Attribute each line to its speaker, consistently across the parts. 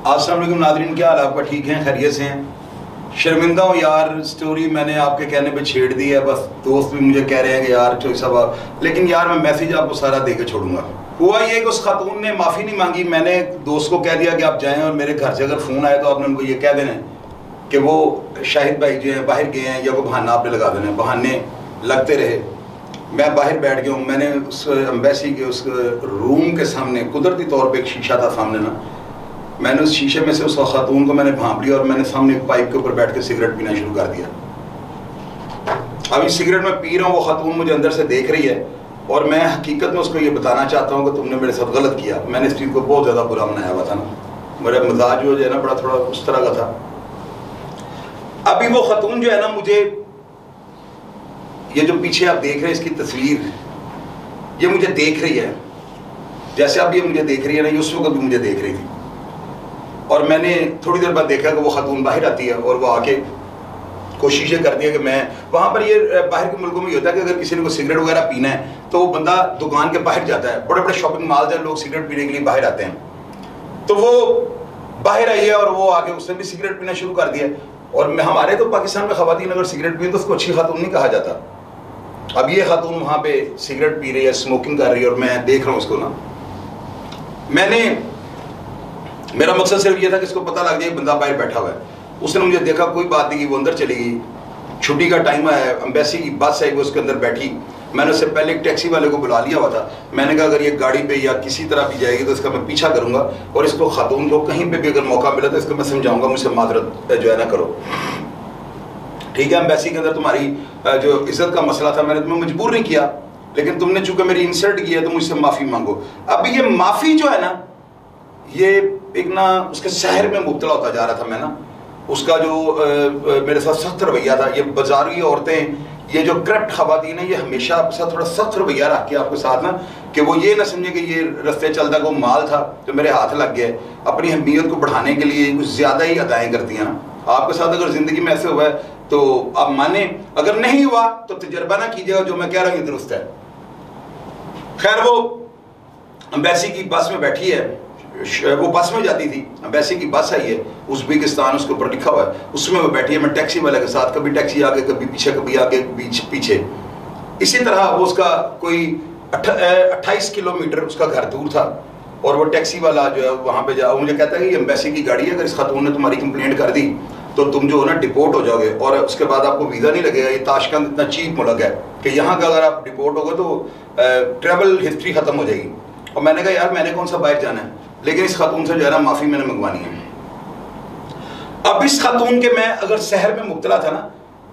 Speaker 1: السلام علیکم ناظرین، کیا حال آپ کا؟ ٹھیک ہیں؟ خیریت سے ہیں؟ شرمندہ ہوں یار، سٹوری میں نے آپ کے کہنے پہ چھیڑ دی ہے، بس دوست بھی مجھے کہہ رہے ہیں کہ یار چوئی صاحب آپ، لیکن یار میں میسیج آپ کو سارا دے کے چھوڑوں گا۔ ہوا یہ کہ اس خاتون نے معافی نہیں مانگی، میں نے دوست کو کہہ دیا کہ آپ جائیں اور میرے گھر سے اگر فون آئے تو آپ نے ان کو یہ کہہ دینا کہ وہ شاہد بھائی جو ہیں باہر گئے ہیں، یا وہ بہانہ آپ نے لگا دینا ہے۔ بہانے لگتے رہے، میں باہر بیٹھ گیا ہوں۔ میں نے اس ایمبیسی کے اس روم کے سامنے قدرتی طور پہ ایک شیشہ تھا سامنے نا، میں نے اس شیشے میں سے اس خاتون کو میں نے بھانپ لیا اور میں نے سامنے ایک پائپ کے اوپر بیٹھ کے سگریٹ پینا شروع کر دیا۔ ابھی سگریٹ میں پی رہا ہوں، وہ خاتون مجھے اندر سے دیکھ رہی ہے اور میں حقیقت میں اس کو یہ بتانا چاہتا ہوں کہ تم نے میرے ساتھ غلط کیا۔ میں نے اس چیز کو بہت زیادہ برا منایا ہوا تھا نا، میرا مزاج جو ہے نا بڑا تھوڑا اس طرح کا تھا۔ ابھی وہ خاتون جو ہے نا، مجھے یہ جو پیچھے آپ دیکھ رہے ہیں اس کی تصویر، یہ مجھے دیکھ رہی ہے جیسے اب یہ مجھے دیکھ رہی ہے نا، یہ اس وقت بھی مجھے دیکھ رہی تھی۔ اور میں نے تھوڑی دیر بعد دیکھا کہ وہ خاتون باہر آتی ہے اور وہ آ کے کوشش یہ کرتی ہے کہ میں وہاں پر، یہ باہر کے ملکوں میں یہ ہوتا ہے کہ اگر کسی نے کوئی سگریٹ وغیرہ پینا ہے تو وہ بندہ دکان کے باہر جاتا ہے، بڑے بڑے شاپنگ مالز ہیں، لوگ سگریٹ پینے کے لیے باہر آتے ہیں، تو وہ باہر آئی ہے اور وہ آ کے اس نے بھی سگریٹ پینا شروع کر دیا۔ اور ہمارے تو پاکستان میں خواتین اگر سگریٹ پئیں تو اس کو اچھی خاتون نہیں کہا جاتا۔ اب یہ خاتون وہاں پہ سگریٹ پی رہی ہے، اسموکنگ کر رہی ہے اور میں دیکھ رہا ہوں اس کو نا۔ میرا مقصد صرف یہ تھا کہ اس کو پتہ لگ جائے بندہ باہر بیٹھا ہوا ہے۔ اس نے مجھے دیکھا، کوئی بات نہیں کی، وہ اندر چلی گئی۔ چھٹی کا ٹائم ہے، ایمبیسی کی بس ہے، وہ اس کے اندر بیٹھی۔ میں نے اس سے پہلے ایک ٹیکسی والے کو بلا لیا ہوا تھا، میں نے کہا اگر یہ گاڑی پہ یا کسی طرح بھی جائے گی تو اس کا میں پیچھا کروں گا، اور اس کو خاتون کو کہیں پہ بھی اگر موقع ملا تو اس کو میں سمجھاؤں گا، مجھ سے معذرت جو ہے نا کرو، ٹھیک ہے؟ ایمبیسی کے اندر تمہاری جو عزت کا مسئلہ تھا، میں نے تمہیں مجبور نہیں کیا، لیکن تم نے چونکہ میری انسلٹ کی ہے تو مجھ سے معافی مانگو۔ اب یہ معافی جو ہے نا، یہ ایک نا اس کے سحر میں مبتلا ہوتا جا رہا تھا میں نا۔ اس کا جو میرے ساتھ سخت رویہ تھا، یہ بازاری عورتیں، یہ جو کرپٹ خواتین ہیں، یہ ہمیشہ آپ کے ساتھ تھوڑا سخت رویہ رکھ کے آپ کے ساتھ نا، کہ وہ یہ نہ سمجھے کہ یہ رستے چلتا کہ وہ مال تھا جو میرے ہاتھ لگ گیا ہے، اپنی اہمیت کو بڑھانے کے لیے کچھ زیادہ ہی ادائیں کرتی ہیں نا۔ آپ کے ساتھ اگر زندگی میں ایسے ہوا ہے تو آپ مانیں، اگر نہیں ہوا تو تجربہ نہ کیجیے گا، جو میں کہہ رہا ہوں یہ درست ہے۔ خیر، وہ ایمبیسی کی بس میں بیٹھی ہے، وہ بس میں جاتی تھی، ایمبیسی کی بس آئی ہے، ازبکستان اس کے اوپر لکھا ہوا ہے، اس میں وہ بیٹھی ہے۔ میں ٹیکسی والے کے ساتھ، کبھی ٹیکسی آگے کبھی پیچھے، کبھی آگے پیچھے، اسی طرح وہ اس کا کوئی 28 کلومیٹر اس کا گھر دور تھا، اور وہ ٹیکسی والا جو ہے وہاں پہ جا مجھے کہتا ہے کہ یہ ایمبیسی کی گاڑی ہے، اگر اس خاتون نے تمہاری کمپلینٹ کر دی تو تم جو ہے نا ڈپورٹ ہو جاؤ گے، اور اس کے بعد آپ کو ویزا نہیں لگے گا۔ یہ تاشکند اتنا چیپ ملک ہے کہ یہاں کا اگر آپ ڈپورٹ ہو گئے تو ٹریول ہسٹری ختم ہو جائے گی۔ اور میں نے کہا یار میں نے کون سا باہر جانا ہے، لیکن اس خاتون سے جو ہے نا معافی میں نے منگوانی ہے۔ اب اس خاتون کے میں اگر سحر میں مبتلا تھا نا،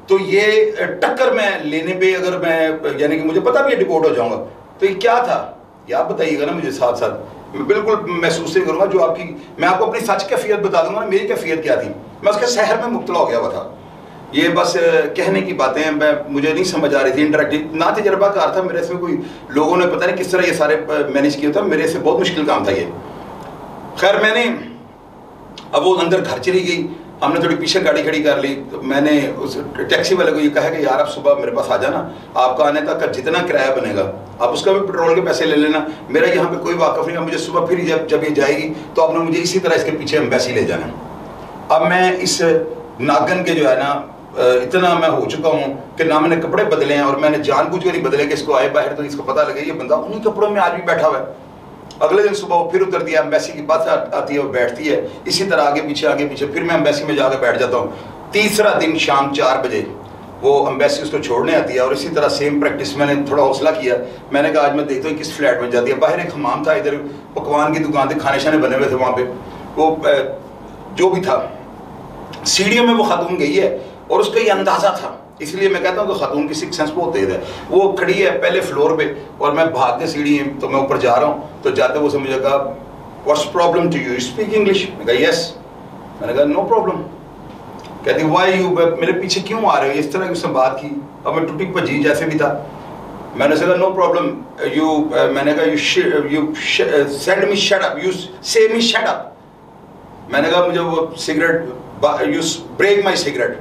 Speaker 1: تو یہ ٹکر میں لینے پہ اگر میں، یعنی کہ مجھے پتا بھی ڈپورٹ ہو جاؤں گا، تو یہ کیا تھا یہ آپ بتائیے گا نا مجھے ساتھ ساتھ، میں بالکل محسوس نہیں کروں گا جو آپ کی، میں آپ کو اپنی سچ کیفیت بتا دوں گا نا، میری کیفیت کیا تھی۔ میں اس کے سحر میں مبتلا ہو گیا ہوا تھا۔ یہ بس کہنے کی باتیں ہیں، مجھے نہیں سمجھ آ رہی تھی، انٹریکٹیو نہ تجربہ کار تھا میرے سے، کوئی لوگوں نے پتہ نہیں کس طرح یہ سارے مینیج کیا تھا، میرے سے بہت مشکل کام تھا یہ۔ خیر میں نے، اب وہ اندر گھر چلی گئی، ہم نے تھوڑی پیچھے گاڑی کھڑی کر لی، تو میں نے اس ٹیکسی والے کو یہ کہا کہ یار آپ صبح میرے پاس آ جانا، آپ کا آنے تک کا جتنا کرایہ بنے گا آپ اس کا بھی پٹرول کے پیسے لے لینا، میرا یہاں پہ کوئی واقف نہیں ہے، مجھے صبح پھر جب یہ جائے گی تو آپ نے مجھے اسی طرح اس کے پیچھے ایمبیسی لے جانا۔ اب میں اس ناگن کے جو ہے نا اتنا میں ہو چکا ہوں کہ نہ میں نے کپڑے بدلے ہیں، اور میں نے جان بوجھ کے نہیں بدلے کہ اس کو آئے باہر تو اس کو پتہ لگے یہ بندہ انہی کپڑوں میں آج بھی بیٹھا ہوا ہے۔ اگلے دن صبح وہ پھر اتر دیا، ایمبیسی کی بات آتی ہے، وہ بیٹھتی ہے، اسی طرح آگے پیچھے، پھر میں ایمبیسی میں جا کے بیٹھ جاتا ہوں۔ تیسرا دن شام 4 بجے وہ ایمبیسی اس کو چھوڑنے آتی ہے، اور اسی طرح سیم پریکٹس میں نے تھوڑا حوصلہ کیا، میں نے کہا آج میں دیکھتا ہوں کس فلیٹ میں جاتی ہے۔ باہر ایک حمام تھا، ادھر پکوان کی دکان تھی، کھانے شانے بنے ہوئے تھے وہاں پہ، وہ جو بھی تھا سیڑھیوں میں وہ خاتون گئی ہے، اور اس کا یہ اندازہ تھا، اس لیے میں کہتا ہوں کہ خاتون کی سکس سینس بہت تیز ہے۔ وہ کھڑی ہے پہلے فلور پہ، اور میں بھاگ کے سیڑھی ہیں تو میں اوپر جا رہا ہوں، تو جاتے وہ سے مجھے کہا what's problem to you, speak English? میں کہا یس، میں نے کہا نو پرابلم۔ کہتی وائی یو، میرے پیچھے کیوں آ رہے ہو، اس طرح کی اس نے بات کی، اب میں ٹوٹی بھجی جیسے بھی تھا۔ میں نے کہا نو پرابلم یو، میں نے کہا you send me shut up, you سے می شٹ اپ۔ میں نے کہا مجھے وہ cigarette, you break my cigarette.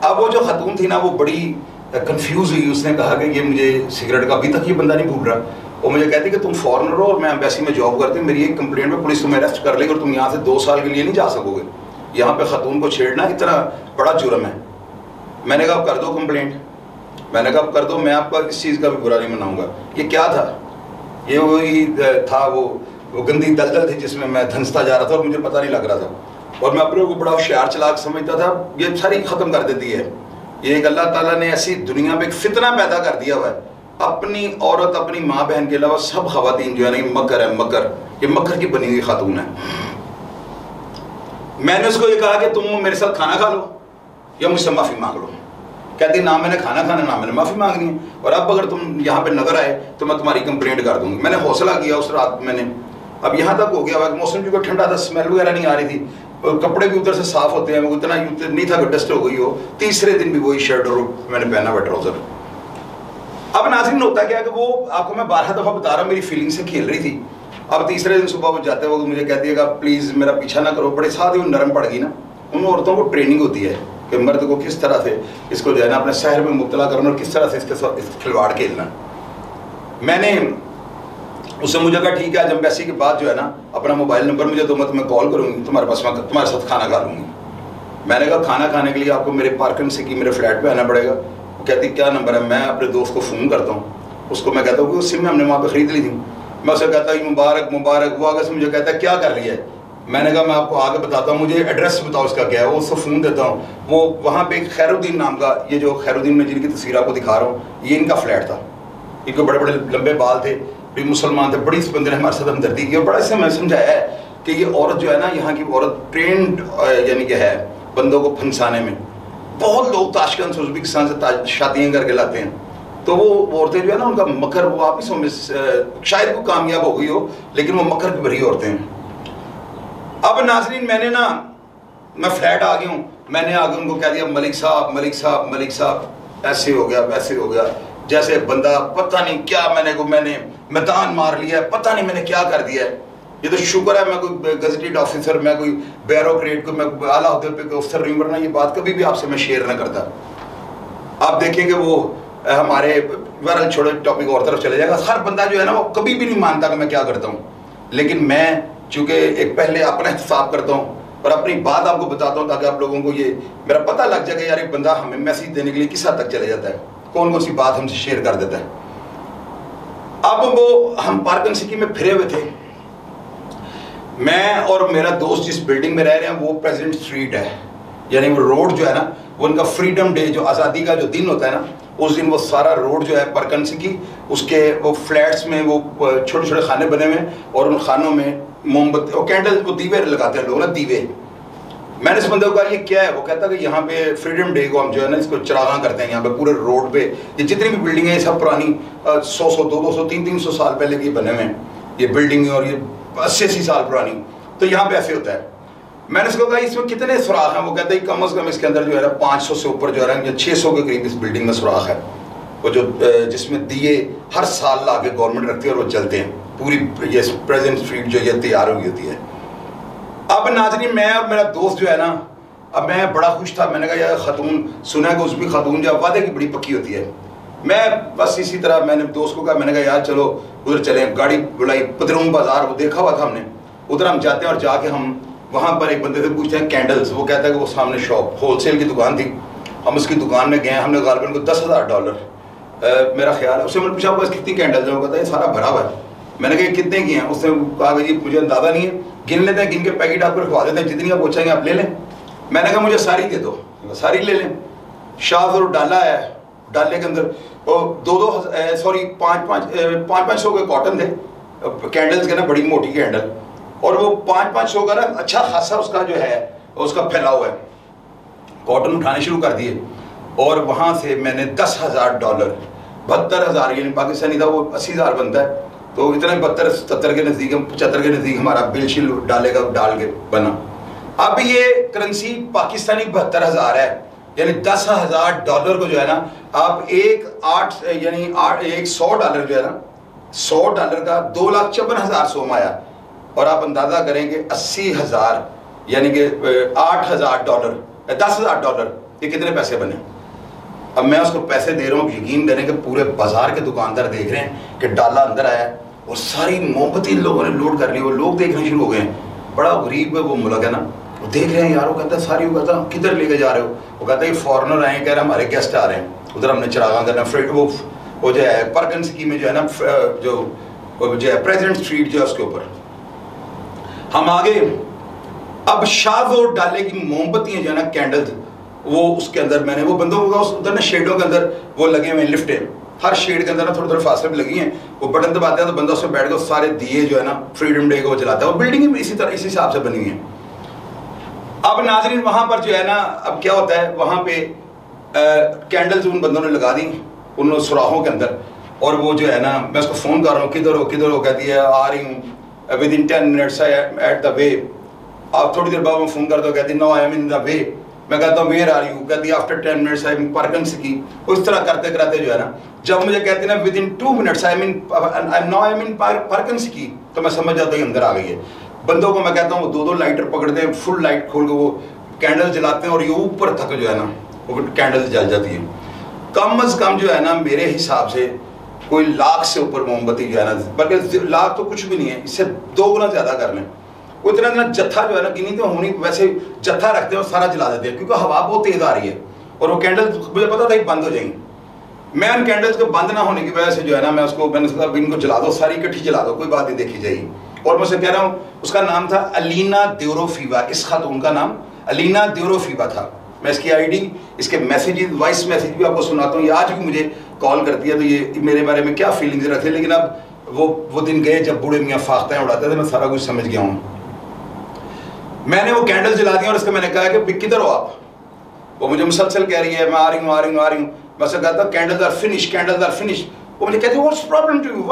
Speaker 1: اب وہ جو خاتون تھی نا وہ بڑی کنفیوز ہوئی، اس نے کہا کہ یہ مجھے سگریٹ کا ابھی تک یہ بندہ نہیں بھول رہا، وہ مجھے کہتی کہ تم فارنر ہو اور میں ایمبیسی میں جاب کرتی ہوں, میری ایک کمپلینٹ میں پولیس تمہیں اریسٹ کر لے گی اور تم یہاں سے 2 سال کے لیے نہیں جا سکو گے, یہاں پہ خاتون کو چھیڑنا اتنا بڑا جرم ہے. میں نے کہا اب کر دو کمپلینٹ, میں نے کہا اب کر دو, میں آپ کا اس چیز کا بھی برا نہیں مناؤں گا. یہ کیا تھا؟ یہ وہی تھا وہ گندی دلدل تھی جس میں دھنستا جا رہا تھا اور مجھے پتہ نہیں لگ رہا تھا, اور میں اپنے کو بڑا ہوشیار چلاک سمجھتا تھا. یہ ساری ختم کر دیتی ہے. یہ ایک اللہ تعالیٰ نے ایسی دنیا میں ایک فتنہ پیدا کر دیا ہوا ہے. اپنی عورت, اپنی ماں بہن کے علاوہ سب خواتین جو ہے نا یہ مکر ہے, مکر, یہ مکر کی بنی ہوئی خاتون ہے. میں نے اس کو یہ کہا کہ تم میرے ساتھ کھانا کھا لو یا مجھ سے معافی مانگ لو. کہتی نہ میں نے کھانا کھانا نہ میں نے معافی مانگنی ہے, اور اب اگر تم یہاں پہ نظر آئے تو میں تمہاری کمپلینٹ کر دوں گی. میں نے حوصلہ کیا اس رات میں نے. اب یہاں تک ہو گیا ہوا کہ موسم جو ٹھنڈا تھا, اسمیل وغیرہ نہیں آ رہی تھی, کپڑے بھی ادھر سے صاف ہوتے ہیں, وہ اتنا نہیں تھا کہ ڈسٹ ہو گئی ہو. تیسرے دن بھی وہی شرٹ اور میں نے پہنا ہوا ٹراؤزر. اب ناظرین ہوتا کیا کہ وہ آپ کو میں 12 دفعہ بتا رہا ہوں میری فیلنگ سے کھیل رہی تھی. اب تیسرے دن صبح وہ جاتے وقت مجھے کہتی ہے کہ پلیز میرا پیچھا نہ کرو. بڑے ساتھ ہی وہ نرم پڑ گئی نا. ان عورتوں کو ٹریننگ ہوتی ہے کہ مرد کو کس طرح سے اس کو جو ہے نا اپنے سحر میں مبتلا کرنا اور کس طرح سے اس کے ساتھ کھلواڑ کھیلنا. میں نے اس سے مجھے کہا ٹھیک ہے, جب ایمبیسی کے بعد جو ہے نا اپنا موبائل نمبر مجھے دو, میں تمہیں کال کروں گی, تمہارے پاس میں تمہارے ساتھ کھانا کھا لوں گی. میں نے کہا کھانا کھانے کے لیے آپ کو میرے پارکنگ سے میرے فلیٹ پہ آنا پڑے گا. وہ کہتی کیا نمبر ہے؟ میں اپنے دوست کو فون کرتا ہوں, اس کو میں کہتا ہوں کہ اس سم میں ہم نے وہاں پہ خرید لی تھی. میں اسے کہتا ہوں مبارک مبارک. وہ آگے سے مجھے کہتا ہے کیا کر رہی ہے؟ میں نے کہا میں آپ کو آگے بتاتا ہوں, مجھے ایڈریس بتاؤ اس کا کیا ہے. وہ اس کو فون دیتا ہوں. وہ وہاں پہ ایک خیر الدین نام کا, یہ جو خیر الدین میں جن کی تصویر آپ کو دکھا رہا ہوں, یہ ان کا فلیٹ تھا. ان کے بڑے بڑے لمبے بال تھے, بھی مسلمان تھے. بڑی اس بندے نے ہمارے ساتھ ہمدردی کی اور بڑا اس سے میں سمجھایا ہے کہ یہ عورت جو ہے نا, یہاں کی عورت ٹرینڈ یعنی کہ ہے بندوں کو پھنسانے میں. بہت لوگ تاشکند سے ازبکستان سے شادیاں کر کے لاتے ہیں, تو وہ عورتیں جو ہے نا ان کا مکر, وہ آپ ہی سمجھ شاید وہ کامیاب ہو گئی ہو لیکن وہ مکر کی بھری عورتیں ہیں. اب ناظرین میں فلیٹ آ گیا ہوں. میں نے آگے ان کو کہہ دیا ملک صاحب ملک صاحب ملک صاحب, ایسے ہو گیا ویسے ہو گیا, جیسے بندہ پتہ نہیں کیا میں نے میدان مار لیا ہے, پتہ نہیں میں نے کیا کر دیا ہے. یہ تو شکر ہے میں کوئی گزٹیڈ آفیسر, میں کوئی بیوروکریٹ, کوئی میں اعلیٰ عہدے پہ افسر نہیں, ورنہ یہ بات کبھی بھی آپ سے میں شیئر نہ کرتا. آپ دیکھیں کہ وہ ہمارے بہرحال چھوڑے ٹاپک اور طرف چلے جائے گا. ہر بندہ جو ہے نا وہ کبھی بھی نہیں مانتا کہ میں کیا کرتا ہوں, لیکن میں چونکہ ایک پہلے اپنا احتساب کرتا ہوں اور اپنی بات آپ کو بتاتا ہوں تاکہ آپ لوگوں کو یہ میرا پتہ لگ جائے کہ یار ایک بندہ ہمیں میسیج دینے کے لیے کس حد تک چلے جاتا ہے, کون سی بات ہم سے شیئر کر دیتا ہے. اب وہ ہم پارکن سٹی میں پھرے ہوئے تھے, میں اور میرا دوست جس بلڈنگ میں رہ رہے ہیں وہ پریزیڈنٹ اسٹریٹ ہے, یعنی وہ روڈ جو ہے نا وہ ان کا فریڈم ڈے جو آزادی کا جو دن ہوتا ہے نا, اس دن وہ سارا روڈ جو ہے پرکنسی کی اس کے وہ فلیٹس میں وہ چھوٹے چھوٹے خانے بنے ہوئے ہیں اور ان خانوں میں موم بتی اور کینڈل وہ دیوے لگاتے ہیں لوگ نا, دیوے. میں نے اس بندے کو کہا یہ کیا ہے؟ وہ کہتا کہ یہاں پہ فریڈم ڈے کو ہم جو ہے نا اس کو چراغاں کرتے ہیں یہاں پہ پورے روڈ پہ. یہ جتنی بھی بلڈنگیں ہیں سب پرانی 100 200 300 سال پہلے کے بنے ہوئے ہیں یہ بلڈنگیں, اور یہ 80 سال پرانی. تو یہاں پہ ایسے ہوتا ہے. میں نے اس کو کہا اس میں کتنے سوراخ ہیں؟ وہ کہتا ہے کم از کم اس کے اندر جو ہے نا 500 سے اوپر جو ہے نا 600 کے قریب اس بلڈنگ میں سوراخ ہے, وہ جو جس میں دیے ہر سال لا کے گورنمنٹ رکھتی ہے اور وہ جلتے ہیں. پوری یہ پریزنٹ اسٹریٹ جو یہ تیار ہوئی ہوتی ہے. اب ناظرین میں اور میرا دوست جو ہے نا, اب میں بڑا خوش تھا. میں نے کہا یار خاتون سنا ہے کہ اس بھی خاتون جو وعدے کی بڑی پکی ہوتی ہے. میں بس اسی طرح میں نے دوست کو کہا, میں نے کہا یار چلو ادھر چلیں. گاڑی بلائی, پدرون بازار وہ دیکھا ہوا تھا ہم نے, ادھر ہم جاتے ہیں اور جا کے ہم وہاں پر ایک بندے سے پوچھتے ہیں کینڈلز. وہ کہتا ہے کہ وہ سامنے شاپ ہول سیل کی دکان تھی. ہم اس کی دکان میں گئے, ہم نے غالباً کو $10,000 میرا خیال ہے. اس سے میں نے پوچھا بس کتنی کینڈلز ہیں؟ وہ کہتا ہے یہ سارا بھرا ہوا ہے. میں نے کہا کتنے کی ہیں؟ اس نے کہا کہ جی مجھے اندازہ نہیں ہے, گن لیتے ہیں, گن کے پیکٹ آپ کو رکھوا دیتے ہیں, جتنی آپ پوچھیں گے آپ لے لیں. میں نے کہا مجھے ساری دے دو, ساری لے لیں. شاز اور ڈالا ہے, ڈالے کے اندر وہ 500 کے کاٹن تھے کینڈلز کے نا, بڑی موٹی کینڈل, اور وہ 500 کا نا اچھا خاصا اس کا جو ہے اس کا پھیلا ہوا ہے. کاٹن اٹھانے شروع کر دیے اور وہاں سے میں نے $10,000 72,000 یعنی پاکستانی تھا وہ 80,000 بنتا ہے, تو اتنا 72-77 کے نزدیک 75 کے نزدیک ہمارا بل شل ڈالے گا ڈال کے بنا. اب یہ کرنسی پاکستانی 72,000 ہے, یعنی $10,000 کو جو ہے نا آپ ایک $100 جو ہے نا $100 کا 2,54,000 سوم آیا, اور آپ اندازہ کریں کہ 80,000 یعنی کہ $8,000 $10,000 یہ کتنے پیسے بنے. اب میں اس کو پیسے دے رہا ہوں, یقین کریں کہ پورے بازار کے دکاندار دیکھ رہے ہیں کہ ڈالا اندر آیا ہے, اور ساری موم بتی لوگوں نے لوڈ کر لی, وہ لوگ دیکھنا شروع ہو گئے ہیں. بڑا غریب ہے وہ ملک ہے نا, وہ دیکھ رہے ہیں یار, وہ کہتا ہے ساری, وہ کہتا کدھر لے کے جا رہے ہو, وہ کہتا ہے یہ فارنر آئے ہیں, کہہ رہے ہیں ہمارے گیسٹ آ رہے ہیں, ادھر ہم نے چراغاں کرنا, وہ جو ہے پرکنسکی میں جو ہے نا, جو ہے پریزیڈنٹ اسٹریٹ جو ہے اس کے اوپر ہم آگے. اب شاہ وہ ڈالے کی موم بتیاں جو ہے نا, کینڈلز, وہ اس کے اندر میں نے وہ بندوں کو ادھر نا شیڈوں کے اندر وہ لگے ہوئے ہیں لفٹیں, ہر شیڈ کے اندر نا تھوڑے تھوڑے فاصلے پہ لگی ہیں, وہ بٹن دباتے ہیں تو بندہ اس میں بیٹھ کے سارے دیے جو ہے نا فریڈم ڈے کو وہ جلاتا ہے. وہ بلڈنگ اسی طرح اسی حساب سے بنی ہوئی ہیں. اب ناظرین وہاں پر جو ہے نا, اب کیا ہوتا ہے وہاں پہ کینڈلز ان بندوں نے لگا دی ان سوراخوں کے اندر, اور وہ جو ہے نا میں اس کو فون کر رہا ہوں, کدھر ہو, کہتی ہے آ رہی ہوں within 10 minutes at the way. آپ تھوڑی دیر بعد میں فون کرتا ہوں, کہتی نو آئی ایم ان دا وے. میں کہتا ہوں ویئر آر یو, کہتی ہے آفٹر 10 minutes آئی ایم پرکنسکی. اس طرح کرتے کرتے جو ہے نا, جب مجھے کہتی نا within 2 minutes I am in پرکنسکی, تو میں سمجھ جاتا ہوں اندر آ گئی ہے. بندوں کو میں کہتا ہوں وہ 2 لائٹر پکڑتے ہیں, فل لائٹ کھول کے وہ کینڈل جلاتے ہیں, اور یہ اوپر تک جو ہے نا وہ کینڈل جل جاتی ہے. کم از کم جو ہے نا میرے حساب سے کوئی 1,00,000 سے اوپر موم بتی جو ہے نا, بلکہ 1,00,000 تو کچھ بھی نہیں ہے, اس سے 2 گنا زیادہ کر لیں. وہ اتنا جتھا جو ہے نا, گنی تو ہونی, ویسے جتھا رکھتے ہیں اور سارا جلا دیتے ہیں, کیونکہ ہوا بہت تیز آ رہی ہے, اور وہ کینڈل مجھے پتا تھا کہ بند ہو جائیں گی. میں ان کینڈلز کے بند نہ ہونے کی وجہ سے جو ہے نا, میں نے کہا ان کو جلا دو, ساری اکٹھی جلا دو, کوئی بات نہیں دیکھی جائے گی. اور میں اسے کہہ رہا ہوں, اس کا نام تھا الینا دیوروفیوا, اس خاتون کا نام الینا دیوروفیوا تھا. میں اس کی آئی ڈی, اس کے میسیجز, وائس میسیج بھی آپ کو سناتا ہوں. یہ آج بھی مجھے کال کرتی ہے, تو یہ میرے بارے میں کیا فیلنگز رکھتے ہیں. لیکن اب وہ دن گئے جب بوڑھے میاں فاختیں اڑاتے تھے, میں سارا کچھ سمجھ گیا ہوں. میں نے وہ کینڈل جلا دی, اور اس کو میں نے کہا کہ کدھر ہو آپ. وہ مجھے مسلسل کہہ رہی ہے میں آ رہی ہوں. میں اسے کہتا ہوں کینڈلز آر فنش. وہ مجھے کہتی ہے what's problem to you,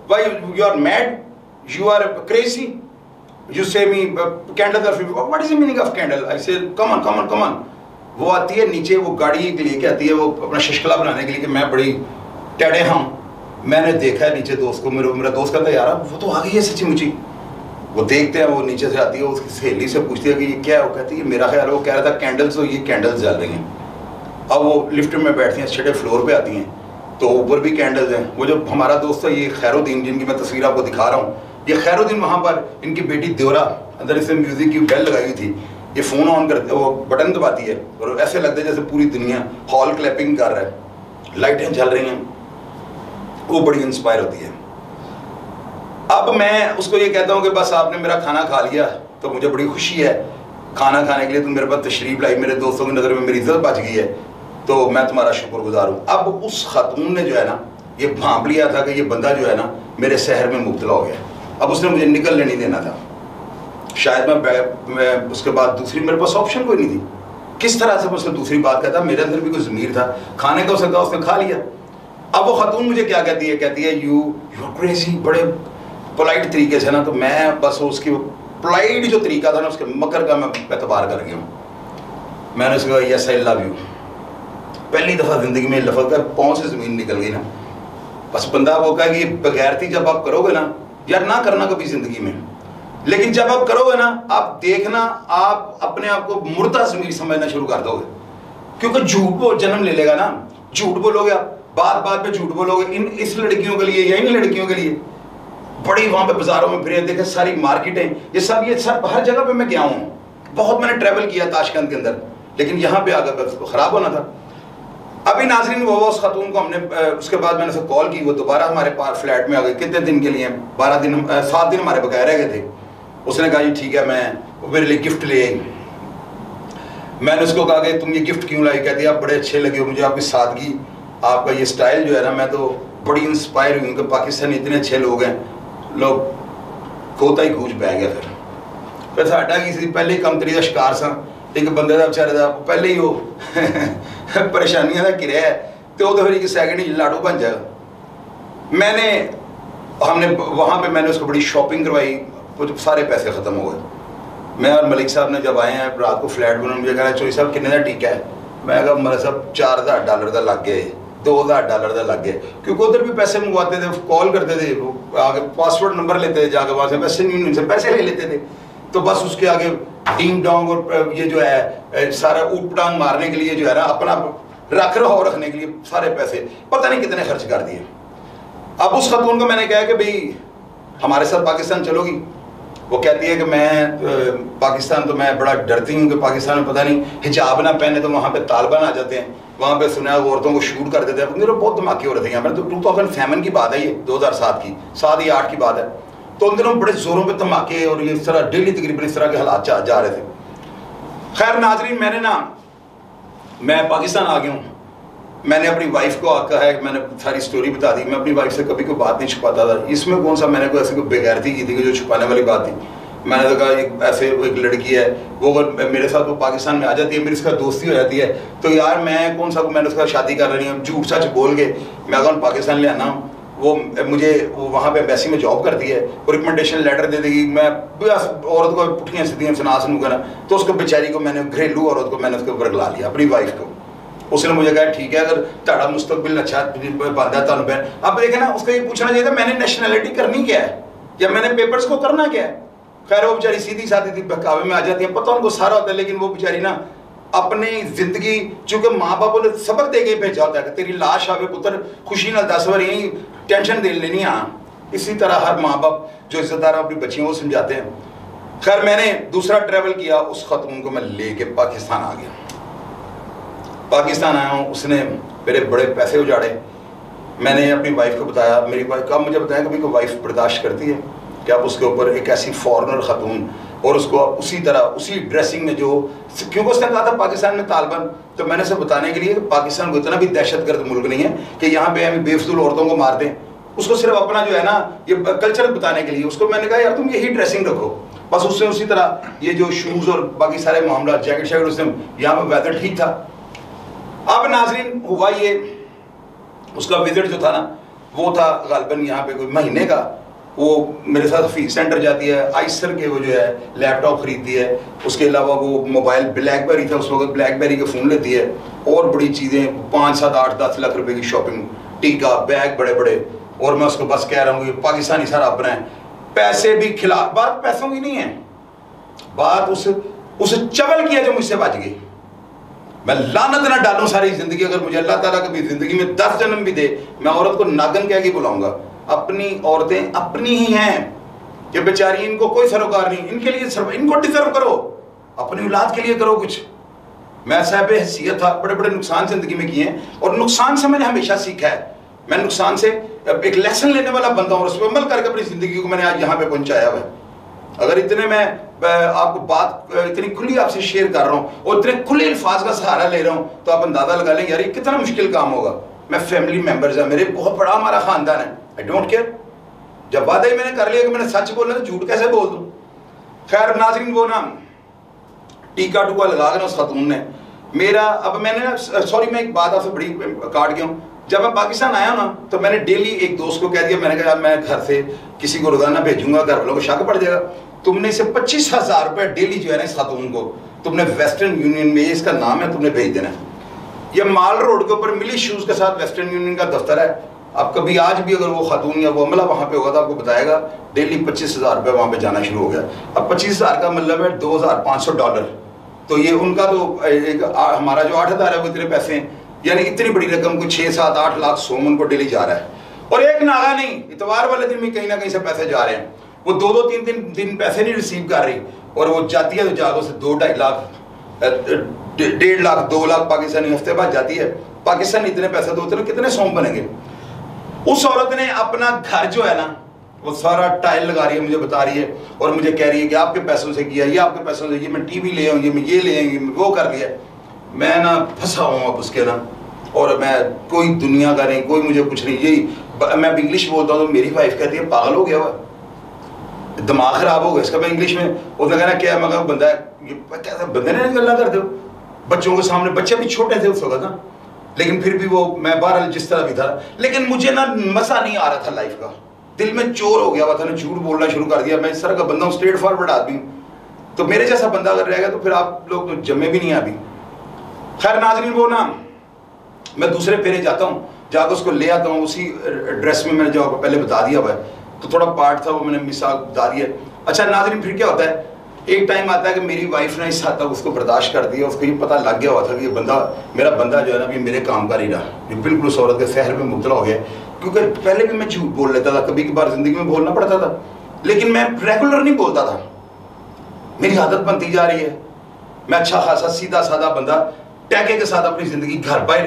Speaker 1: why you are mad, you are crazy, you say me candles are free. What is the meaning of candle? I say come on. وہ آتی ہے نیچے, وہ گاڑی لے کے آتی ہے, وہ اپنا ششکلا بنانے کے لیے کہ میں بڑی ٹیڑے ہوں. میں نے دیکھا ہے نیچے دوست کو, میرا دوست کہتا ہے یار وہ تو آ گئی ہے سچی مچی. وہ دیکھتے ہیں, وہ نیچے سے آتی ہے, اس کی سہیلی سے پوچھتی ہے کہ یہ کیا ہے. وہ کہتی ہے میرا خیال ہے, وہ کہہ رہا تھا کینڈلز, تو یہ کینڈلز جل رہی ہیں. اب وہ لفٹ میں بیٹھتی ہیں, چھٹے فلور پہ آتی ہیں, تو اوپر بھی کینڈلز ہیں. وہ جو ہمارا دوست ہے یہ خیر الدین, جن کی میں تصویر آپ کو دکھا رہا ہوں, یہ خیر الدین وہاں پر ان کی بیٹی دیورا اندر اس نے میوزک کی بیل لگائی تھی. یہ فون آن کرتے, وہ بٹن دباتی ہے, اور ایسے لگتا ہے جیسے پوری دنیا ہال کلیپنگ کر رہا ہے, لائٹیں جل رہی ہیں. وہ بڑی انسپائر ہوتی ہے. اب میں اس کو یہ کہتا ہوں کہ بس آپ نے میرا کھانا کھا لیا, تو مجھے بڑی خوشی ہے کھانا کھانے کے لیے تم میرے پاس تشریف لائی, میرے دوستوں کی نظر میں میری عزت بچ گئی ہے, تو میں تمہارا شکر گزار ہوں. اب اس خاتون نے جو ہے نا یہ بھانپ لیا تھا کہ یہ بندہ جو ہے نا میرے سحر میں مبتلا ہو گیا. اب اس نے مجھے نکلنے نہیں دینا تھا. شاید میں اس کے بعد دوسری میرے پاس آپشن کوئی نہیں تھی. کس طرح سے میں اس کو دوسری بات کہتا, میرے اندر بھی کوئی ضمیر تھا, کھانے کا اسے کہا, اس نے کھا لیا. اب وہ خاتون مجھے کیا کہتی ہے یو آر کریزی, بڑے پولائٹ طریقے سے نا. تو میں بس اس کی پولائٹ جو طریقہ تھا نا, اس کے مکر کا میں اعتبار کر گیا ہوں. میں نے اس کو کہا یس آئی لو یو. پہلی دفعہ زندگی میں لفظ کا پاؤں سے زمین نکل گئی نا. بس بندہ وہ کہا کہ یہ بغیرتی جب آپ کرو گے نا, یار نہ کرنا کبھی زندگی میں, لیکن جب آپ کرو گے نا, آپ دیکھنا آپ اپنے آپ کو مردہ ضمیر سمجھنا شروع کر دو گے. کیونکہ جھوٹ وہ جنم لے لے گا نا. جھوٹ بولو گے آپ, بات پہ جھوٹ بولو گے, اس لڑکیوں کے لیے یا ان لڑکیوں کے لیے. بڑی وہاں پہ بازاروں میں پھرے, دیکھیں ساری مارکیٹیں, یہ سب ہر جگہ پہ میں گیا ہوں. بہت میں نے ٹریول کیا تاشکند کے اندر, لیکن یہاں پہ آ کر خراب ہونا تھا. ابھی ناظرین وہ اس خاتون کو ہم نے اس کے بعد میں نے اسے کال کی, وہ دوبارہ ہمارے پاس فلیٹ میں آ گئی. کتنے دن کے لیے, 7 دن ہمارے بقایا رہ گئے تھے. اس نے کہا جی ٹھیک ہے, میں میرے لیے گفٹ لے آئی. میں نے اس کو کہا کہ تم یہ گفٹ کیوں لائی. کہتی آپ بڑے اچھے لگے ہو مجھے, آپ کی سادگی, آپ کا یہ سٹائل جو ہے نا, میں تو بڑی انسپائر ہوئی ہوں کہ پاکستان اتنے اچھے لوگ ہیں. لوگ کھوتا ہی کھوج پہ گیا. پھر ساڈا کی پہلے ہی کمتری کا شکار سا, ایک بندے کا بچارے کا پہلے ہی وہ پریشانیاں کا گریا ہے, تو پھر ایک سیکنڈ ہی لاڈو بن جائے. ہم نے وہاں پہ میں نے اس کو بڑی شاپنگ کروائی, سارے پیسے ختم ہو گئے. میں اور ملک صاحب نے جب آئے ہیں رات کو فلیٹ میں, مجھے کہا چوئی صاحب کتنے کا ٹیکا ہے. میں کہا میرا صاحب $4,000 کا لگ گئے, $2,000 کا لگ گئے. کیونکہ ادھر بھی پیسے منگواتے تھے, کال کرتے تھے, آگے پاسورڈ نمبر لیتے تھے, جا کے وہاں سے پیسے نہیں, ان سے پیسے لے لیتے تھے. تو بس اس کے آگے ڈینگ ڈونگ اور یہ جو ہے سارا اوٹ پٹانگ مارنے کے لیے جو ہے نا اپنا رکھ رہا رکھنے کے لیے سارے پیسے پتہ نہیں کتنے خرچ کر دیے. اب اس خاتون کو میں نے کہا کہ بھئی ہمارے ساتھ پاکستان چلو گی؟ وہ کہتی ہے کہ میں پاکستان تو میں بڑا ڈرتی ہوں کہ پاکستان میں پتہ نہیں حجاب نہ پہنے تو وہاں پہ طالبان آ جاتے ہیں, وہاں پہ سنیا عورتوں کو شوٹ کر دیتے ہیں. میرے بہت دھماکے ہو رہے تھے یہاں پر, تو 2007 کی بات ہے, یہ 2007 کی 7 یا 8 کی بات ہے. تو ان دنوں بڑے زوروں پہ دھماکے اور یہ اس طرح ڈیلی تقریباً اس طرح کے حالات جا رہے تھے. خیر ناظرین, میں پاکستان آ گیا ہوں. میں نے اپنی وائف کو کہا ہے, میں نے ساری سٹوری بتا دی. میں اپنی وائف سے کبھی کوئی بات نہیں چھپاتا تھا. اس میں کون سا میں نے کوئی ایسی کوئی بےغیرتی کی تھی کہ جو چھپانے والی بات تھی. میں نے کہا ایسے ایک لڑکی ہے, وہ اگر میرے ساتھ وہ پاکستان میں آ جاتی ہے, میری اس کا دوستی ہو جاتی ہے, تو یار میں کون سا میں نے اس کا شادی کر رہی ہوں جھوٹ سچ بول کے میں اگر پاکستان لے آنا ہوں. وہ مجھے وہاں پہ ایمبیسی میں جاب کرتی ہے, وہ ریکمنڈیشن لیٹر دے دے گی. میں عورت کو پٹھیاں سیدھیاں سنا سنوں گا نا, تو اس کو بیچاری کو میں نے گھریلو عورت کو میں نے اس کے اوپر لا لیا, اپنی وائف کو. اس نے مجھے کہا ٹھیک ہے اگر تہاڈا مستقبل اچھا بنتا ہے تو بہن. اب دیکھیں نا, اس کو یہ پوچھنا چاہیے تھا میں نے نیشنلٹی کرنی کیا ہے یا میں نے پیپرز کو کرنا کیا ہے. خیر وہ بیچاری سیدھی سادھی تھی, بہکاوے میں آ جاتی ہیں, پتہ ان کو سارا ہوتا ہے, لیکن وہ بیچاری نا اپنی زندگی, چونکہ ماں باپ نے سبق دے کے بھیجا ہوتا ہے کہ تیری لاش آوے پتر خوشی نہ 10 بار یہیں ٹینشن دے لینی. ہاں اسی طرح ہر ماں باپ جو عزت دار اپنی بچیوں کو سمجھاتے ہیں. خیر میں نے دوسرا ٹریول کیا, اس خاتون کو میں لے کے پاکستان آ گیا. پاکستان آیا ہوں, اس نے میرے بڑے پیسے اجاڑے. میں نے اپنی وائف کو بتایا, میری وائف کا مجھے بتایا کہ وائف برداشت کرتی ہے کہ آپ اس کے اوپر ایک ایسی فارنر خاتون اور اس کو اسی طرح اسی ڈریسنگ میں جو, کیونکہ اس نے کہا تھا پاکستان میں طالبان, تو میں نے اسے بتانے کے لیے کہ پاکستان کو اتنا بھی دہشت گرد ملک نہیں ہے کہ یہاں پہ ہمیں بے فضول عورتوں کو مار دیں. اس کو صرف اپنا جو ہے نا یہ کلچر بتانے کے لیے اس کو میں نے کہا یار تم یہی ڈریسنگ رکھو. بس اس نے اسی طرح یہ جو شوز اور باقی سارے معاملات جیکٹ شیکٹ, اس نے یہاں پہ ویدر ٹھیک تھا. اب ناظرین ہوا یہ, اس کا وزٹ جو تھا نا وہ تھا غالباً یہاں پہ کوئی مہینے کا. وہ میرے ساتھ حفیظ سینٹر جاتی ہے, آئسر کے وہ جو ہے لیپ ٹاپ خریدتی ہے, اس کے علاوہ وہ موبائل بلیک بیری تھا اس وقت, بلیک بیری کے فون لیتی ہے, اور بڑی چیزیں 5 7 8 10 لاکھ روپے کی شاپنگ, ٹیکا بیگ بڑے بڑے. اور میں اس کو بس کہہ رہا ہوں کہ پاکستانی سارا اپنا ہے, پیسے بھی کھلا. بات پیسوں کی نہیں ہے, بات اسے چول کیا جو مجھ سے بچ گئی. میں لعنت نہ ڈالوں ساری زندگی, اگر مجھے اللہ تعالیٰ کبھی زندگی میں 10 جنم بھی دے, میں عورت کو ناگن کہہ کے بلاؤں گا. اپنی عورتیں اپنی ہی ہیں کہ بیچاری, ان کو کوئی سروکار نہیں, ان کے لیے ان کو ڈیزرو کرو, اپنی اولاد کے لیے کرو کچھ. میں صاحب حیثیت تھا, بڑے بڑے نقصان زندگی میں کیے ہیں, اور نقصان سے میں نے ہمیشہ سیکھا ہے. میں نقصان سے ایک لیسن لینے والا بندہ ہوں, اور اس پہ عمل کر کے اپنی زندگی کو میں نے آج یہاں پہ پہنچایا ہوا ہے. اگر اتنے میں آپ کو بات اتنی کھلی آپ سے شیئر کر رہا ہوں اور اتنے کھلے الفاظ کا سہارا لے رہا ہوں, تو آپ اندازہ لگا لیں یار یہ کتنا مشکل کام ہوگا. میں فیملی ممبرز ہیں میرے, بہت بڑا ہمارا خاندان ہے, آئی ڈونٹ کیئر. جب وعدہ ہی میں نے کر لیا کہ میں نے سچ بولنا تو جھوٹ کیسے بول دوں. خیر ناظرین وہ نا ٹیکا ٹوکا لگا کے نا اس خاتون نے میرا, اب میں نے سوری میں ایک بات آپ سے بڑی کاٹ گیا ہوں. جب میں پاکستان آیا ہوں نا تو میں نے ڈیلی ایک دوست کو کہہ دیا, میں نے کہا میں گھر سے کسی کو روزانہ بھیجوں گا, گھر والوں کو شک پڑ جائے گا, تم نے اسے 25,000 روپے ڈیلی جو ہے نا اس خاتون کو تم نے ویسٹرن یونین میں, اس کا نام ہے, تم نے بھیج دینا ہے. یہ مال روڈ کے اوپر ملی شوز کے ساتھ ویسٹرن یونین کا دفتر ہے. اب کبھی آج بھی اگر وہ خاتون یا وہ عملہ وہاں پہ ہوگا تو آپ کو بتائے گا ڈیلی 25,000 روپے وہاں پہ جانا شروع ہو گیا. اب 25,000 کا مطلب ہے $2,500. تو یہ ان کا تو ہمارا جو 8,000 ہے وہ اتنے پیسے ہیں, یعنی اتنی بڑی رقم کو 6 7 8 لاکھ سومن کو ڈیلی جا رہا ہے. اور ایک ناغا نہیں, اتوار والے دن بھی کہیں نہ کہیں سے پیسے جا رہے ہیں. وہ 2 3 دن پیسے نہیں ریسیو کر رہی, اور وہ جاتی ہے تو جاگوں سے 2 2.5 لاکھ 1.5 لاکھ 2 لاکھ پاکستانی ہفتے بعد جاتی ہے. پاکستان اتنے پیسے تو اتنے کتنے سوم بنیں گے. اس عورت نے اپنا گھر جو ہے نا وہ سارا ٹائل لگا رہی ہے, مجھے بتا رہی ہے, اور مجھے کہہ رہی ہے کہ آپ کے پیسوں سے کیا, یہ آپ کے پیسوں سے, یہ میں ٹی وی لے آؤں, یہ لے آئیں گے, وہ کر لیا. میں نا پھنسا ہوں اب اس کے نا, اور میں کوئی دنیا کا نہیں, کوئی مجھے کچھ نہیں. یہی میں انگلش بولتا ہوں تو میری وائف کہتی ہے پاگل ہو گیا ہوا, دماغ خراب ہو گیا اس کا. میں انگلش میں اس نے کہنا کیا, میں کہا بندہ ہے, یہ بندے نے گلا کرتے ہو بچوں کے سامنے, بچے بھی چھوٹے تھے اس وقت نا, لیکن پھر بھی وہ میں بہرحال جس طرح بھی تھا, لیکن مجھے نا مزہ نہیں آ رہا تھا لائف کا, دل میں چور ہو گیا ہوا تھا نا, جھوٹ بولنا شروع کر دیا. میں اس طرح کا بندہ ہوں, اسٹریٹ فارورڈ آدمی ہوں, تو میرے جیسا بندہ اگر رہے گا تو پھر آپ لوگ تو جمے بھی نہیں ابھی. خیر ناظرین وہ نا میں دوسرے پھیرے جاتا ہوں, جا کے اس کو لے آتا ہوں اسی ڈریس میں نے جو آپ کو پہلے بتا دیا ہوا ہے, تو تھوڑا پارٹ تھا وہ میں نے مثال بتا دیا. اچھا ناظرین پھر کیا ہوتا ہے, ایک ٹائم آتا ہے کہ میری وائف نے اس حد تک اس کو برداشت کر دیا, اس کو یہ پتہ لگ گیا ہوا تھا کہ یہ بندہ, میرا بندہ جو ہے نا, یہ میرے کام کا نہیں رہا, یہ بالکل اس عورت کے سحر میں مبتلا ہو گیا. کیونکہ پہلے بھی میں جھوٹ بول لیتا تھا, کبھی کبھار زندگی میں بولنا پڑتا تھا, لیکن میں ریگولر نہیں بولتا تھا. میری عادت بنتی جا رہی ہے, میں اچھا خاصا سیدھا سادہ بندہ ٹیکے کے ساتھ اپنی زندگی گھر باہر,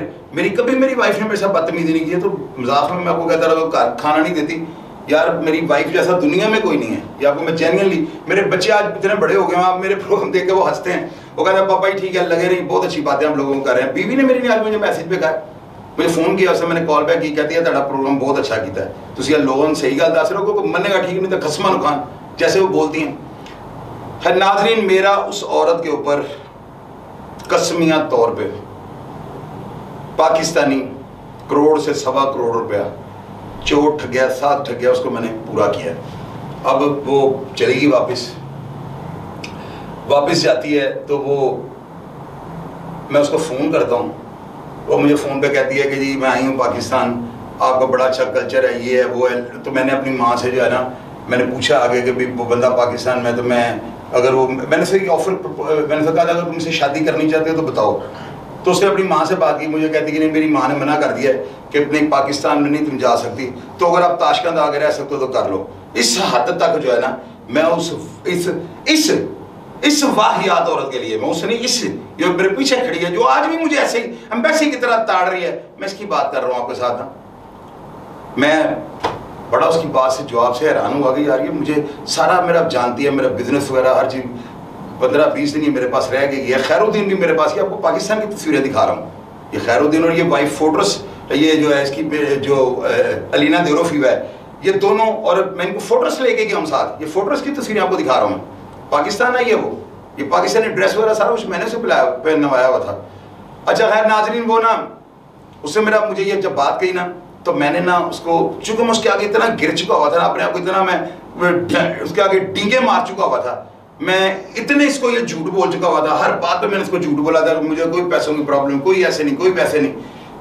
Speaker 1: کبھی میری وائف نے میرے ساتھ بدتمیزی نہیں کی ہے. تو مذاق میں آپ کو کہتا رہا گھر کھانا نہیں دیتی, یار میری وائف جیسا دنیا میں کوئی نہیں ہے. یا آپ کو میں جینوئنلی, میرے بچے آج اتنے بڑے ہو گئے ہیں, آپ میرے پروگرام دیکھ کے وہ ہنستے ہیں, وہ کہتے ہیں پاپا ہی ٹھیک ہے, لگے رہی, بہت اچھی باتیں ہم لوگوں کو کر رہے ہیں. بیوی نے میری نے آج مجھے میسج پہ کہا, مجھے فون کیا, اسے میں نے کال بیک کی, کہتی ہے تہاڈا پروگرام بہت اچھا کیتا ہے, تسی لوگوں نے صحیح گل دس رہے ہو, کوئی مننے گا ٹھیک نہیں تو خسما نقان, جیسے وہ بولتی ہیں. خیر ناظرین, میرا اس عورت کے اوپر قسمیہ طور پہ پاکستانی کروڑ سے 1.25 کروڑ روپیہ چوٹ ٹھگیا, ساتھ ٹھگیا, اس کو میں نے پورا کیا. اب وہ چلے گی واپس جاتی ہے تو وہ, میں اس کو فون کرتا ہوں, وہ مجھے فون پہ کہتی ہے کہ جی میں آئی ہوں پاکستان, آپ کا بڑا اچھا کلچر ہے, یہ ہے وہ ہے. تو میں نے اپنی ماں سے جو ہے نا, میں نے پوچھا آگے کہ وہ بندہ پاکستان میں, تو میں اگر وہ, میں نے اسے آفر, میں نے کہا اگر تم سے شادی کرنی چاہتے ہو تو بتاؤ. تو اس نے اپنی ماں سے بات کی, مجھے کہتی کہ نہیں میری ماں نے منع کر دیا ہے کہ اپنے پاکستان میں نہیں تم جا سکتی, تو اگر آپ تاشکند آ کے رہ سکتے ہو تو کر لو. اس حد تک جو ہے نا, میں اس واحیات عورت کے لیے, میں اس نے اس جو میرے پیچھے کھڑی ہے, جو آج بھی مجھے ایسے ہی ایمبیسی کی طرح تاڑ رہی ہے, میں اس کی بات کر رہا ہوں آپ کے ساتھ. میں بڑا اس کی بات سے, جواب سے حیران ہوا کہ یار یہ مجھے سارا میرا جانتی ہے, میرا بزنس وغیرہ ہر چیز 15-20 دن یہ میرے پاس رہ گئی ہے. خیر الدین بھی میرے پاس, یہ آپ کو پاکستان کی تصویریں دکھا رہا ہوں, یہ خیر الدین اور یہ وائف فوٹرس, یہ جو ہے اس کی جو علینا دیروفیو ہے, یہ دونوں, اور میں ان کو فوٹرس لے کے گیا ہوں ساتھ, یہ فوٹرس کی تصویریں آپ کو دکھا رہا ہوں. پاکستان ہے یہ پاکستانی ڈریس وغیرہ سارا کچھ میں نے اسے پہنوایا ہوا تھا. اچھا خیر ناظرین, وہ نا اس سے مجھے یہ جب بات کہی نا, تو میں نے نا اس کو, چونکہ میں اس کے آگے اتنا گر چکا ہوا تھا نا, اپنے آپ کو اتنا میں اس کے آگے ڈینگے مار چکا ہوا تھا, میں اتنے اس کو یہ جھوٹ بول چکا ہوا تھا, ہر بات پہ میں نے اس کو جھوٹ بولا تھا, مجھے کوئی پیسوں کی پرابلم, کوئی ایسے نہیں, کوئی پیسے نہیں,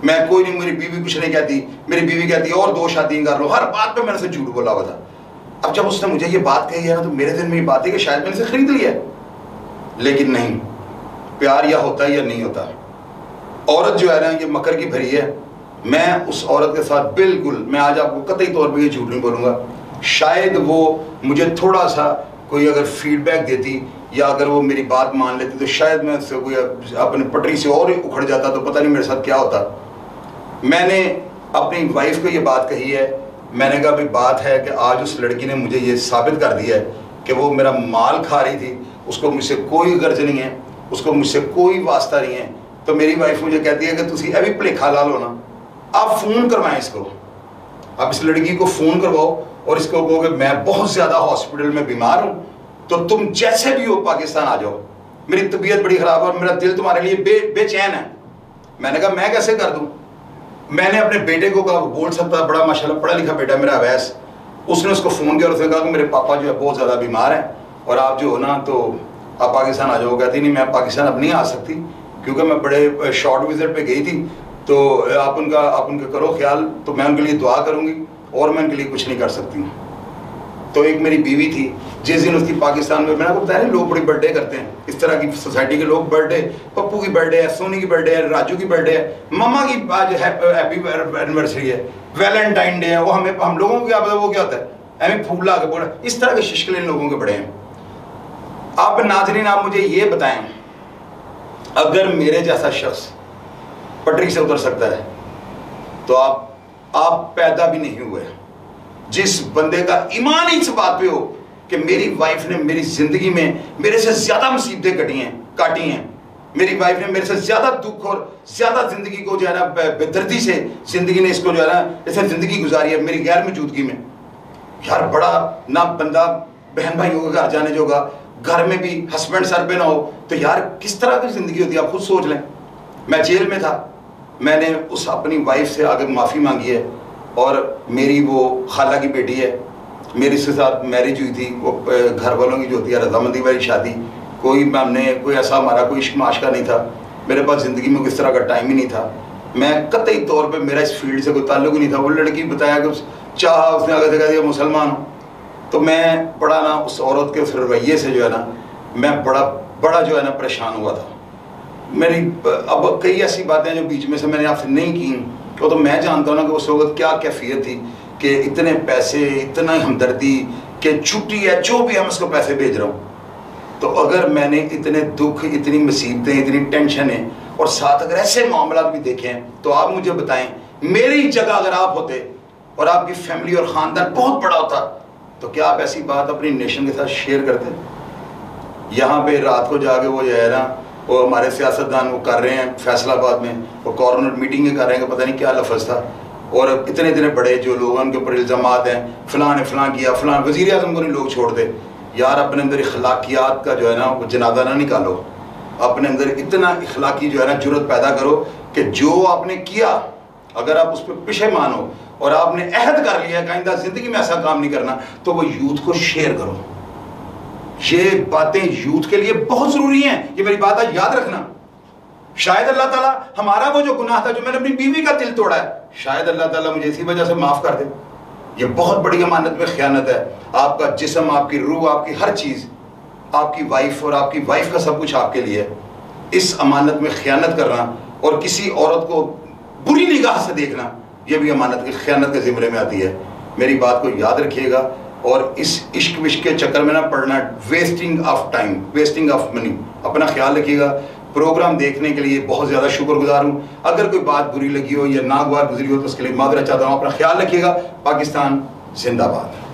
Speaker 1: میں کوئی نہیں, میری بیوی کچھ نہیں کہتی, میری بیوی کہتی اور 2 شادیاں کر لو, ہر بات پہ میں نے اسے جھوٹ بولا ہوا تھا. اب جب اس نے مجھے یہ بات کہی ہے نا, تو میرے دل میں یہ بات ہے کہ شاید میں نے اسے خرید لیا ہے, لیکن نہیں, پیار یا ہوتا ہے یا نہیں ہوتا. عورت جو ہے نا یہ مکر کی بھری ہے. میں اس عورت کے ساتھ بالکل, میں آج آپ کو قطعی طور پہ یہ جھوٹ نہیں بولوں گا, شاید وہ مجھے تھوڑا سا کوئی اگر فیڈ بیک دیتی, یا اگر وہ میری بات مان لیتی, تو شاید میں اس سے کوئی اپنے پٹری سے اور اکھڑ جاتا, تو پتہ نہیں میرے ساتھ کیا ہوتا. میں نے اپنی وائف کو یہ بات کہی ہے, میں نے کہا بھائی بات ہے کہ آج اس لڑکی نے مجھے یہ ثابت کر دیا ہے کہ وہ میرا مال کھا رہی تھی, اس کو مجھ سے کوئی غرض نہیں ہے, اس کو مجھ سے کوئی واسطہ نہیں ہے. تو میری وائف مجھے کہتی ہے کہ تسی ابھی بھلیکھا لا لو نا, آپ فون کروائیں اس کو, آپ اس لڑکی کو فون کرواؤ اور اس کو کہو کہ میں بہت زیادہ ہاسپٹل میں بیمار ہوں, تو تم جیسے بھی ہو پاکستان آ جاؤ, میری طبیعت بڑی خراب ہے اور میرا دل تمہارے لیے بے چین ہے. میں نے کہا میں کیسے کر دوں. میں نے اپنے بیٹے کو کہا, بول سکتا, بڑا ماشاءاللہ پڑھا لکھا بیٹا میرا اویس, اس نے اس کو فون کیا اور اس نے کہا کہ میرے پاپا جو ہے بہت زیادہ بیمار ہیں, اور آپ جو ہو نا تو آپ پاکستان آ جاؤ. کہتی نہیں, میں پاکستان اب نہیں آ سکتی, کیونکہ میں بڑے شارٹ وزٹ پہ گئی تھی, تو آپ ان کا کرو خیال, تو میں ان کے لیے دعا کروں گی, اور میں ان کے لیے کچھ نہیں کر سکتی ہوں. تو ایک میری بیوی تھی, جس دن اس کی پاکستان میں نے کو بتایا لوگ بڑی برتھ ڈے کرتے ہیں, اس طرح کی سوسائٹی کے لوگ برتھ ڈے, پپو کی برتھ ڈے ہے, سونی کی برتھ ڈے ہے, راجو کی برتھ ڈے ہے, مما کی آج ہیپی اینیورسری ہے, ویلنٹائن ڈے ہے, وہ ہم لوگوں کو کیا پتا وہ کیا ہوتا ہے, ایویں پھول لا کے بولا, اس طرح کے ششکل ان لوگوں کے بڑے ہیں. آپ ناظرین, آپ مجھے یہ بتائیں, اگر میرے جیسا شخص پٹری سے اتر سکتا ہے, تو آپ پیدا بھی نہیں ہوئے. جس بندے کا ایمان ہی اس بات پہ ہو کہ میری وائف نے میری زندگی میں میرے سے زیادہ مصیبتیں کاٹی ہیں, میری وائف نے میرے سے زیادہ دکھ اور زیادہ زندگی کو جو ہے نا بے دردی سے زندگی نے اس کو جو ہے نا اسے زندگی گزاری ہے میری غیر موجودگی میں. یار بڑا نہ بندہ بہن بھائیوں کے گھر جانے جو گا, گھر میں بھی ہسبینڈ سر پہ نہ ہو, تو یار کس طرح کی زندگی ہوتی ہے, آپ خود سوچ لیں. میں جیل میں تھا, میں نے اس اپنی وائف سے آگے معافی مانگی ہے, اور میری وہ خالہ کی بیٹی ہے, میری اس کے ساتھ میرج ہوئی تھی, وہ گھر والوں کی جو ہوتی ہے رضامندی والی شادی, ہم نے کوئی ایسا ہمارا کوئی عشق معاشقہ نہیں تھا, میرے پاس زندگی میں کس طرح کا ٹائم ہی نہیں تھا, میں قطعی طور پہ میرا اس فیلڈ سے کوئی تعلق ہی نہیں تھا. وہ لڑکی بتایا کہ چاہا اس نے آگے سے کہہ دیا مسلمان ہوں, تو میں بڑا نا اس عورت کے اس رویے سے جو ہے نا میں بڑا جو ہے نا پریشان ہوا تھا. میری اب کئی ایسی باتیں جو بیچ میں سے میں نے آپ سے نہیں کی, وہ تو میں جانتا ہوں نا کہ اس وقت کیا کیفیت تھی, کہ اتنے پیسے, اتنا ہمدردی, کہ چھٹی ہے جو بھی ہم اس کو پیسے بھیج رہا ہوں. تو اگر میں نے اتنے دکھ, اتنی مصیبتیں, اتنی ٹینشنیں اور ساتھ اگر ایسے معاملات بھی دیکھے ہیں, تو آپ مجھے بتائیں میری جگہ اگر آپ ہوتے اور آپ کی فیملی اور خاندان بہت بڑا ہوتا, تو کیا آپ ایسی بات اپنی نیشن کے ساتھ شیئر کرتے؟ یہاں پہ رات کو جا کے وہ جو ہے نا, وہ ہمارے سیاستدان وہ کر رہے ہیں فیصل آباد میں, وہ کارنر میٹنگیں کر رہے ہیں کہ پتہ نہیں کیا لفظ تھا, اور اتنے بڑے جو لوگ ان کے اوپر الزامات ہیں, فلاں نے فلاں کیا, فلاں وزیر اعظم کو نہیں لوگ چھوڑ دے. یار اپنے اندر اخلاقیات کا جو ہے نا وہ جنازہ نہ نکالو, اپنے اندر اتنا اخلاقی جو ہے نا جرت پیدا کرو کہ جو آپ نے کیا اگر آپ اس پہ پشیمان ہو اور آپ نے عہد کر لیا کہ آئندہ زندگی میں ایسا کام نہیں کرنا, تو وہ یوتھ کو شیئر کرو. یہ باتیں یوتھ کے لیے بہت ضروری ہیں, یہ میری بات آج یاد رکھنا. شاید اللہ تعالیٰ ہمارا وہ جو گناہ تھا جو میں نے اپنی بیوی کا دل توڑا ہے, شاید اللہ تعالیٰ مجھے اسی وجہ سے معاف کر دے. یہ بہت بڑی امانت میں خیانت ہے. آپ کا جسم, آپ کی روح, آپ کی ہر چیز, آپ کی وائف اور آپ کی وائف کا سب کچھ آپ کے لیے. اس امانت میں خیانت کرنا اور کسی عورت کو بری نگاہ سے دیکھنا, یہ بھی امانت کی خیانت کے زمرے میں آتی ہے. میری بات کو یاد رکھیے گا, اور اس عشق وشق کے چکر میں نہ پڑنا, wasting of time, wasting of money. اپنا خیال رکھیے گا. پروگرام دیکھنے کے لیے بہت زیادہ شکر گزار ہوں. اگر کوئی بات بری لگی ہو یا ناگوار گزری ہو تو اس کے لیے معذرت چاہتا ہوں. اپنا خیال رکھیے گا. پاکستان زندہ باد.